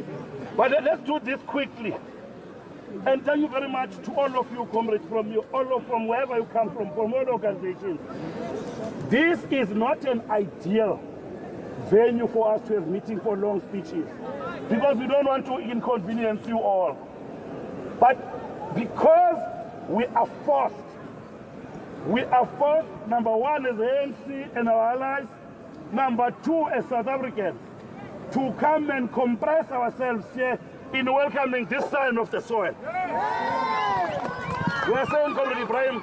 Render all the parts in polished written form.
country. But let's do this quickly. And thank you very much to all of you, comrades, from wherever you come from all organizations. This is not an ideal venue for us to have meeting for long speeches, because we don't want to inconvenience you all. But because we are forced, number one, as ANC and our allies, number two, as South Africans, to come and compress ourselves here in welcoming this sign of the soil. We are saying, Comrade Ebrahim,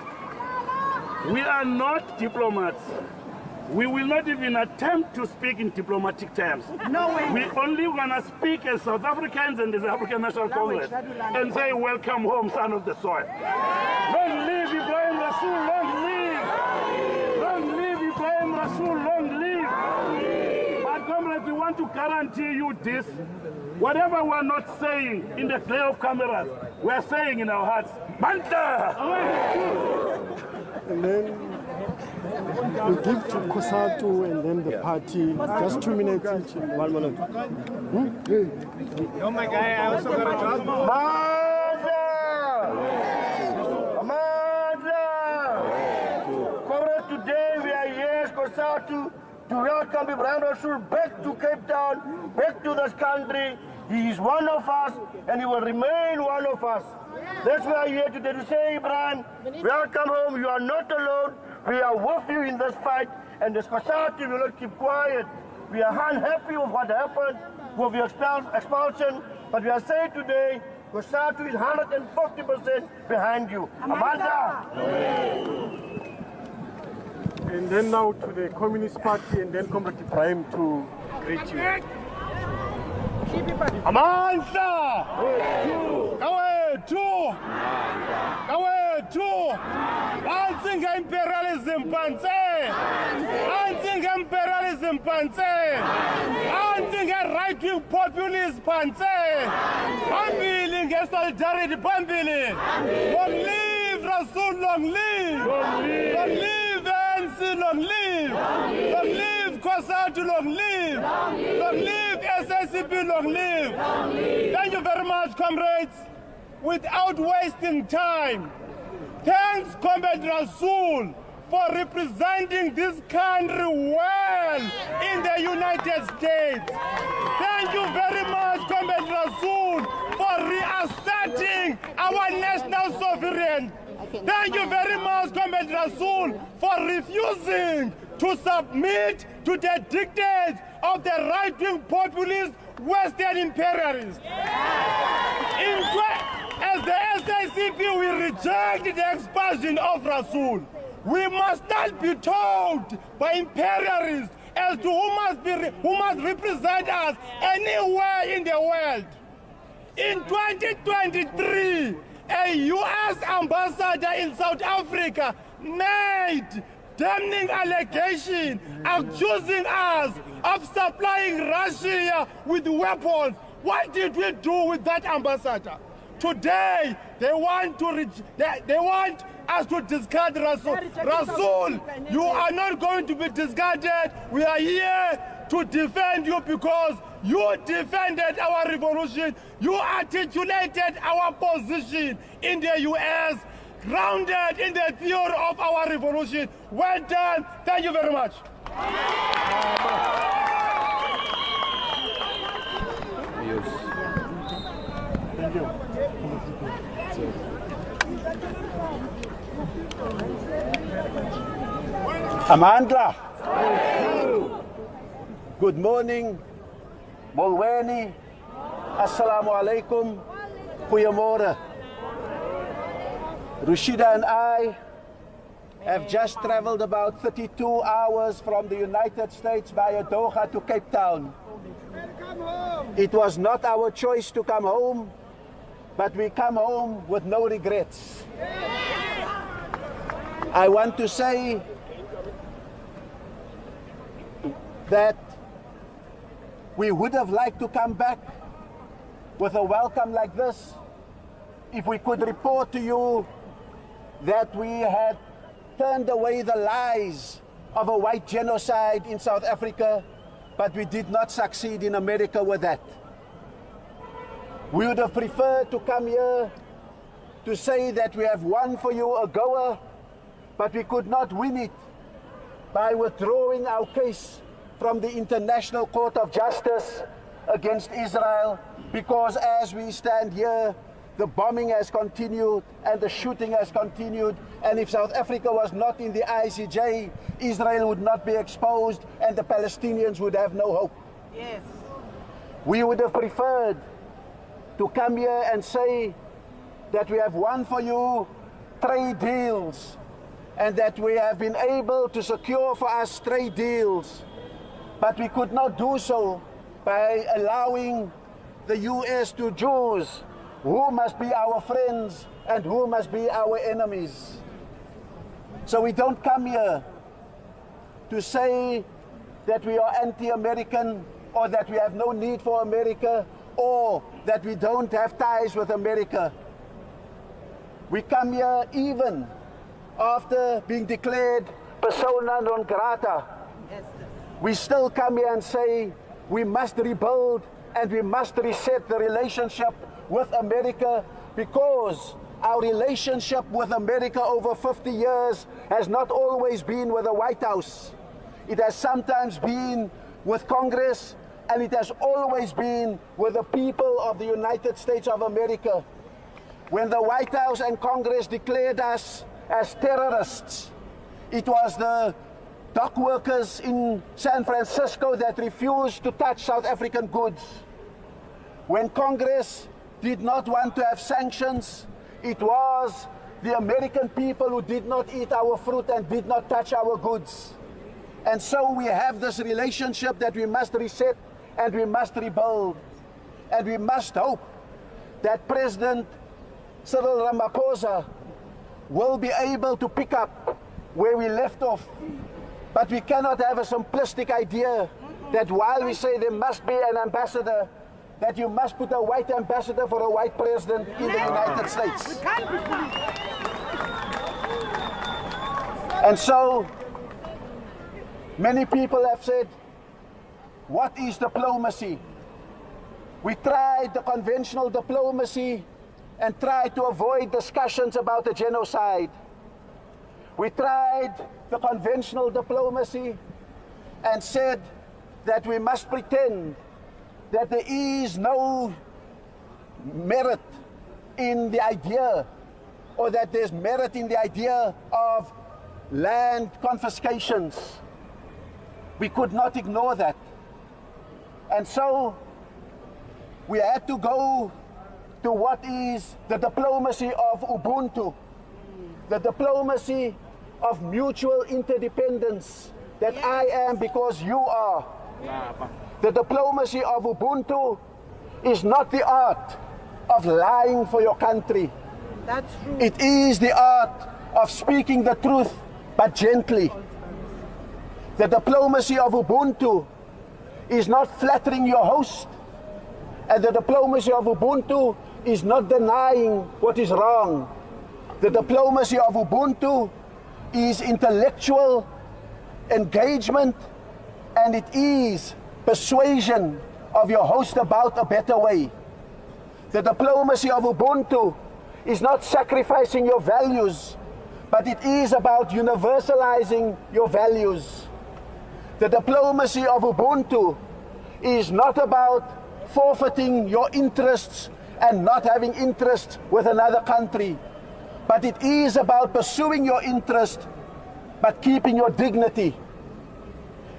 we are not diplomats. We will not even attempt to speak in diplomatic terms. No way. We only want to speak as South Africans and as the African National Congress and say, welcome home, son of the soil. Long live Ebrahim Rasool, long live! Long live Ebrahim Rasool, long live! But comrades, we want to guarantee you this. Whatever we're not saying in the glare of cameras, we're saying in our hearts, Manta! And then we give to Kosatu and then the party just 2 minutes each. 1 minute. Oh my guy, I also got a job. Comrades, today we are here, Kosatu, to welcome Ebrahim Rasool back to Cape Town, back to this country. He is one of us and he will remain one of us. That's why we are here today to say, Ebrahim, welcome home. You are not alone. We are with you in this fight, and this Kosatu will not keep quiet. We are unhappy with what happened with the expulsion, but we are saying today, Kosatu is 150% behind you. Amanda! And then now to the Communist Party and then Comrade Ebrahim to greet you. Amanda! Kawetu! Kawetu! Ansinga imperialism panse! Ansinga imperialism panse! Ansinga right-wing populist panse! Pambili nge-solidarity pambili! Long live Rasool, long live! Long live ANC, long live! Long live Kosatu, long live! Long live SSCP, long live! Thank you very much, comrades. Without wasting time, thanks, Comrade Rasool, for representing this country well in the United States. Thank you very much, Comrade Rasool, for reasserting our national sovereignty. Thank you very much, Comrade Rasool, for refusing to submit to the dictates of the right-wing populist Western imperialists. As the SACP, we reject the expulsion of Rasool. We must not be told by imperialists as to who must represent us anywhere in the world. In 2023, a U.S. ambassador in South Africa made damning allegation accusing us of supplying Russia with weapons. What did we do with that ambassador? Today, they want us to discard Rasool. Rasool, you are not going to be discarded. We are here to defend you because you defended our revolution. You articulated our position in the U.S., grounded in the theory of our revolution. Well done. Thank you very much. Yes. Thank you. Amandla. Good morning. Molweni. Assalamu alaikum. Goeiemorgen. Rashida and I have just traveled about 32 hours from the United States via Doha to Cape Town. It was not our choice to come home, but we come home with no regrets. I want to say that we would have liked to come back with a welcome like this if we could report to you that we had turned away the lies of a white genocide in South Africa, but we did not succeed in America with that. We would have preferred to come here to say that we have won for you a goer, but we could not win it by withdrawing our case from the International Court of Justice against Israel, because as we stand here, the bombing has continued and the shooting has continued, and if South Africa was not in the ICJ, Israel would not be exposed and the Palestinians would have no hope. Yes. We would have preferred to come here and say that we have won for you trade deals and that we have been able to secure for us trade deals, but we could not do so by allowing the US to choose who must be our friends and who must be our enemies. So we don't come here to say that we are anti-American or that we have no need for America or that we don't have ties with America. We come here even after being declared persona non grata. We still come here and say we must rebuild and we must reset the relationship with America, because our relationship with America over 50 years has not always been with the White House. It has sometimes been with Congress, and it has always been with the people of the United States of America. When the White House and Congress declared us as terrorists, it was the dock workers in San Francisco that refused to touch South African goods. When Congress did not want to have sanctions, it was the American people who did not eat our fruit and did not touch our goods. And so we have this relationship that we must reset and we must rebuild. And we must hope that President Cyril Ramaphosa will be able to pick up where we left off. But we cannot have a simplistic idea that while we say there must be an ambassador, that you must put a white ambassador for a white president in the United States. And so, many people have said, what is diplomacy? We tried the conventional diplomacy and tried to avoid discussions about the genocide. We tried the conventional diplomacy and said that we must pretend that there is no merit in the idea, or that there's merit in the idea of land confiscations. We could not ignore that. And so we had to go to what is the diplomacy of Ubuntu, the diplomacy of mutual interdependence, that I am because you are. The diplomacy of Ubuntu is not the art of lying for your country. That's true. It is the art of speaking the truth, but gently. The diplomacy of Ubuntu is not flattering your host, and the diplomacy of Ubuntu is not denying what is wrong. The diplomacy of Ubuntu is intellectual engagement, and it is persuasion of your host about a better way. The diplomacy of Ubuntu is not sacrificing your values, but it is about universalizing your values. The diplomacy of Ubuntu is not about forfeiting your interests and not having interests with another country, but it is about pursuing your interest but keeping your dignity.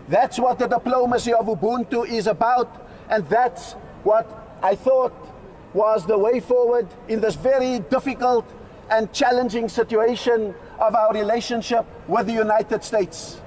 That's what the diplomacy of Ubuntu is about, and that's what I thought was the way forward in this very difficult and challenging situation of our relationship with the United States.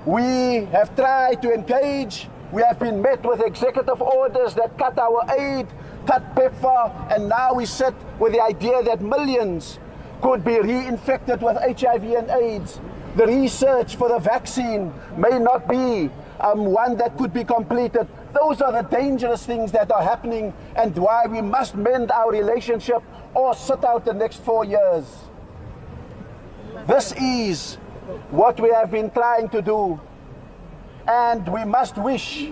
We have tried to engage. We have been met with executive orders that cut our aid, cut PEPFAR, and now we sit with the idea that millions could be reinfected with HIV and AIDS. The research for the vaccine may not be one that could be completed. Those are the dangerous things that are happening, and why we must mend our relationship or sit out the next 4 years. This is what we have been trying to do, and we must wish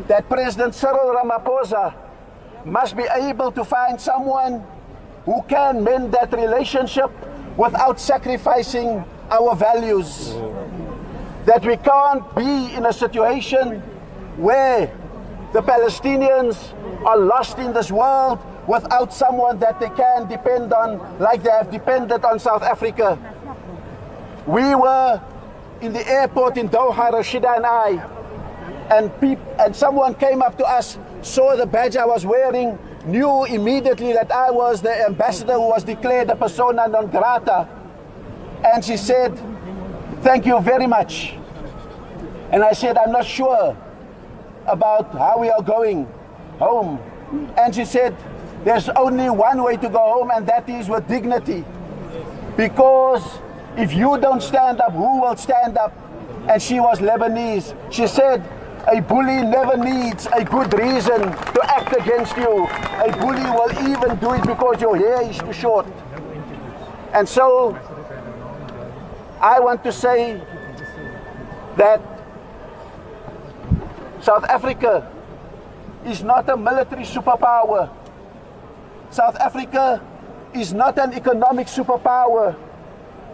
that President Cyril Ramaphosa must be able to find someone who can mend that relationship without sacrificing our values. That we can't be in a situation where the Palestinians are lost in this world without someone that they can depend on, like they have depended on South Africa. We were in the airport in Doha, Rashida and I, and someone came up to us, saw the badge I was wearing, knew immediately that I was the ambassador who was declared a persona non grata, and she said, "Thank you very much." And I said, "I'm not sure about how we are going home." And she said, "There's only one way to go home, and that is with dignity. Because if you don't stand up, who will stand up?" And she was Lebanese. She said, "A bully never needs a good reason to act against you. A bully will even do it because your hair is too short." And so I want to say that South Africa is not a military superpower. South Africa is not an economic superpower.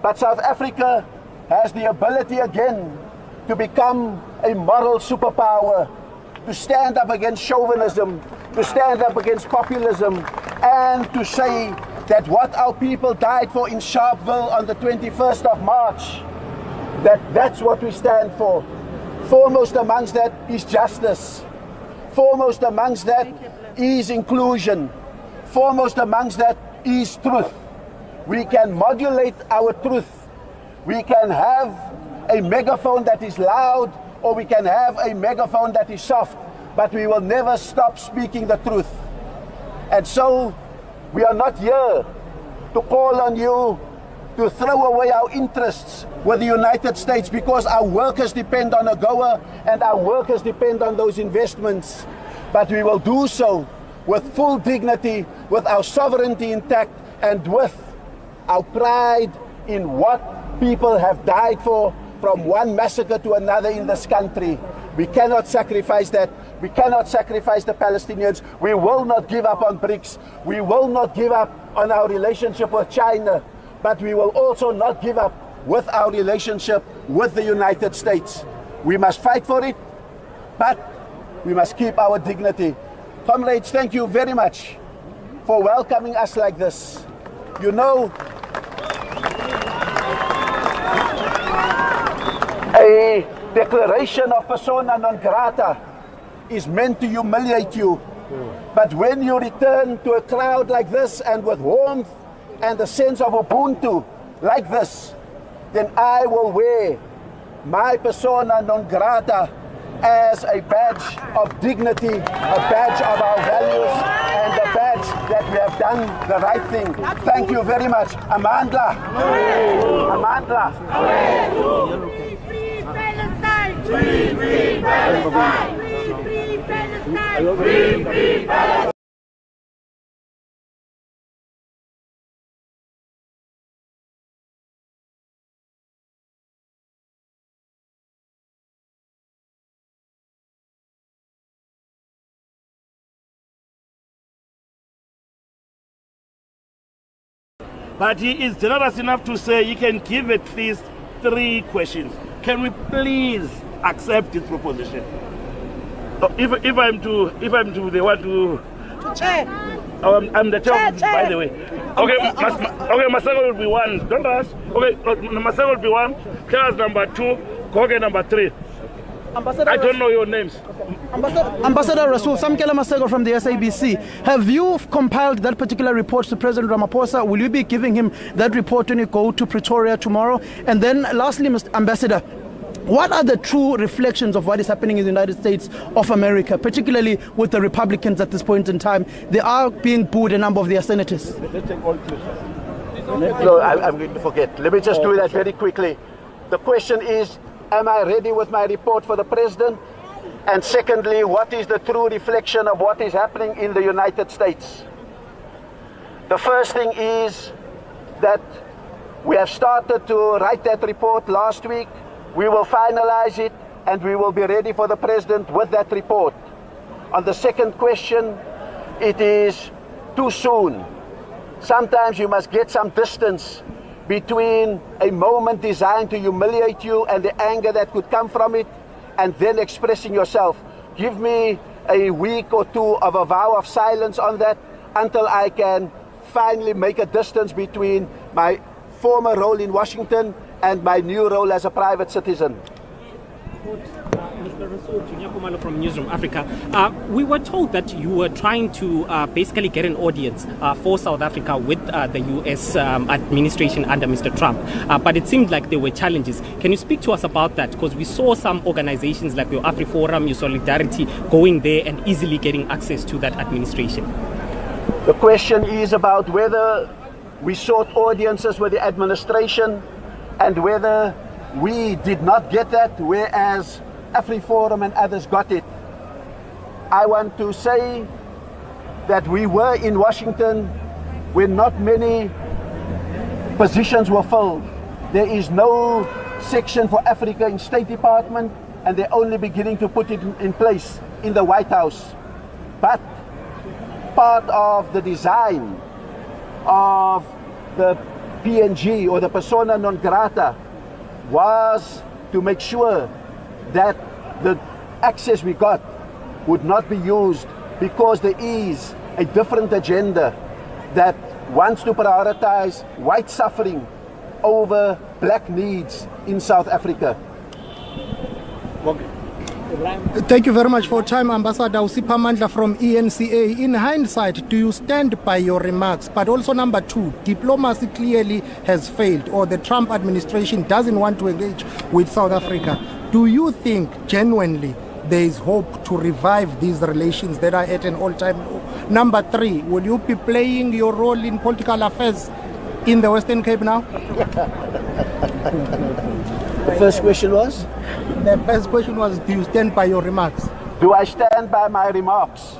But South Africa has the ability again to become a moral superpower, to stand up against chauvinism, to stand up against populism, and to say that what our people died for in Sharpeville on the 21st of March, that's what we stand for. Foremost amongst that is justice. Foremost amongst that is inclusion. Foremost amongst that is truth. We can modulate our truth. We can have a megaphone that is loud, or we can have a megaphone that is soft, but we will never stop speaking the truth. And so we are not here to call on you to throw away our interests with the United States, because our workers depend on AGOA and our workers depend on those investments. But we will do so with full dignity, with our sovereignty intact, and with our pride in what people have died for, from one massacre to another in this country. We cannot sacrifice that. We cannot sacrifice the Palestinians. We will not give up on BRICS. We will not give up on our relationship with China. But we will also not give up with our relationship with the United States. We must fight for it, but we must keep our dignity. Comrades, thank you very much for welcoming us like this. You know, a declaration of persona non grata is meant to humiliate you. But when you return to a crowd like this, and with warmth and a sense of Ubuntu like this, then I will wear my persona non grata as a badge of dignity, a badge of our values, and a badge that we have done the right thing. Thank you very much. Amandla. Amandla. Free Palestine! Free Palestine! Free Palestine! Free Palestine! But he is generous enough to say he can give at least 3 questions. Can we please accept this proposition? If I'm to the one to Chair. I'm the chair, by the way. Okay, Masego will be 1. Don't rush. Okay, Masego will be 1. Class number 2. Koge number 3. I don't know your names. Ambassador Rasool, Samkela Masego from the SABC. Have you compiled that particular report to President Ramaphosa? Will you be giving him that report when you go to Pretoria tomorrow? And then lastly, Mr. Ambassador, what are the true reflections of what is happening in the United States of America, particularly with the Republicans at this point in time? They are being booed, a number of their senators. No, I'm going to forget. Let me just do that very quickly. The question is, am I ready with my report for the President? And secondly, what is the true reflection of what is happening in the United States? The first thing is that we have started to write that report last week. We will finalize it, and we will be ready for the President with that report. On the second question, it is too soon. Sometimes you must get some distance between a moment designed to humiliate you and the anger that could come from it, and then expressing yourself. Give me a week or two of a vow of silence on that until I can finally make a distance between my former role in Washington and my new role as a private citizen. Mr. Rasool, from Newsroom Africa. We were told that you were trying to basically get an audience for South Africa with the US administration under Mr. Trump, but it seemed like there were challenges. Can you speak to us about that? Because we saw some organizations like your AfriForum, your Solidarity, going there and easily getting access to that administration. The question is about whether we sought audiences with the administration and whether we did not get that, whereas AfriForum and others got it. I want to say that we were in Washington when not many positions were filled. There is no section for Africa in State Department, and they're only beginning to put it in place in the White House. But part of the design of the PNG, or the persona non grata, was to make sure that the access we got would not be used because there is a different agenda that wants to prioritize white suffering over black needs in South Africa. Thank you very much for your time, Ambassador Usipha Mandla from ENCA. In hindsight, do you stand by your remarks? But also, number two, diplomacy clearly has failed, or the Trump administration doesn't want to engage with South Africa. Do you think genuinely there is hope to revive these relations that are at an all-time low? Number three, will you be playing your role in political affairs in the Western Cape now? The first question was? The first question was, do you stand by your remarks? Do I stand by my remarks?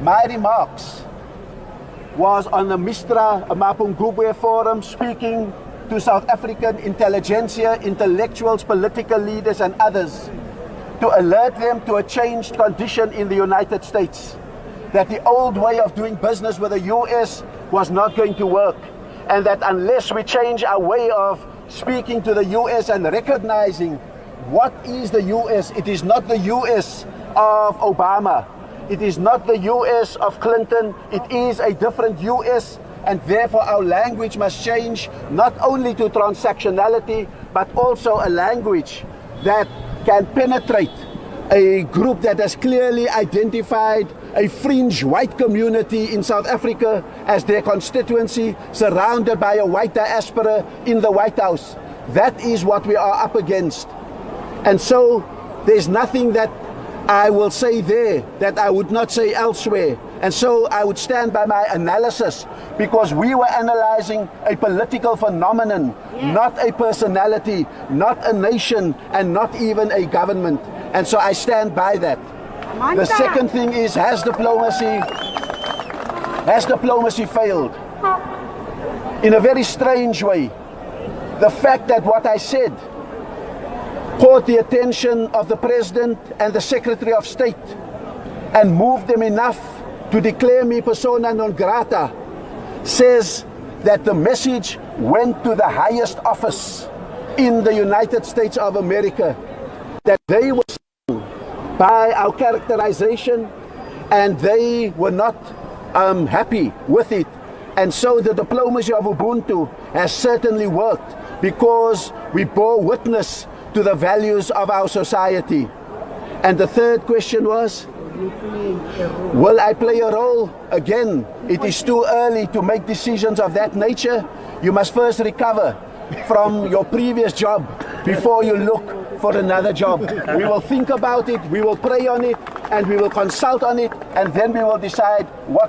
My remarks was on the Mistra Mapungubwe Forum, speaking to South African intelligentsia, intellectuals, political leaders and others, to alert them to a changed condition in the United States, that the old way of doing business with the US was not going to work, and that unless we change our way of speaking to the US and recognizing what is the US, it is not the US of Obama, it is not the US of Clinton, it is a different US, and therefore our language must change, not only to transactionality, but also a language that can penetrate a group that has clearly identified a fringe white community in South Africa as their constituency, surrounded by a white diaspora in the White House. That is what we are up against. And so there's nothing that I will say there that I would not say elsewhere. And so I would stand by my analysis, because we were analyzing a political phenomenon, not a personality, not a nation, and not even a government. And so I stand by that. The second thing is, has diplomacy failed? In a very strange way. The fact that what I said caught the attention of the President and the Secretary of State and moved them enough to declare me persona non grata says that the message went to the highest office in the United States of America, that they were by our characterization and they were not happy with it. And so the diplomacy of Ubuntu has certainly worked, because we bore witness to the values of our society. And the third question was, will I play a role? Again, it is too early to make decisions of that nature. You must first recover from your previous job before you look for another job. We will think about it, we will pray on it, and we will consult on it, and then we will decide what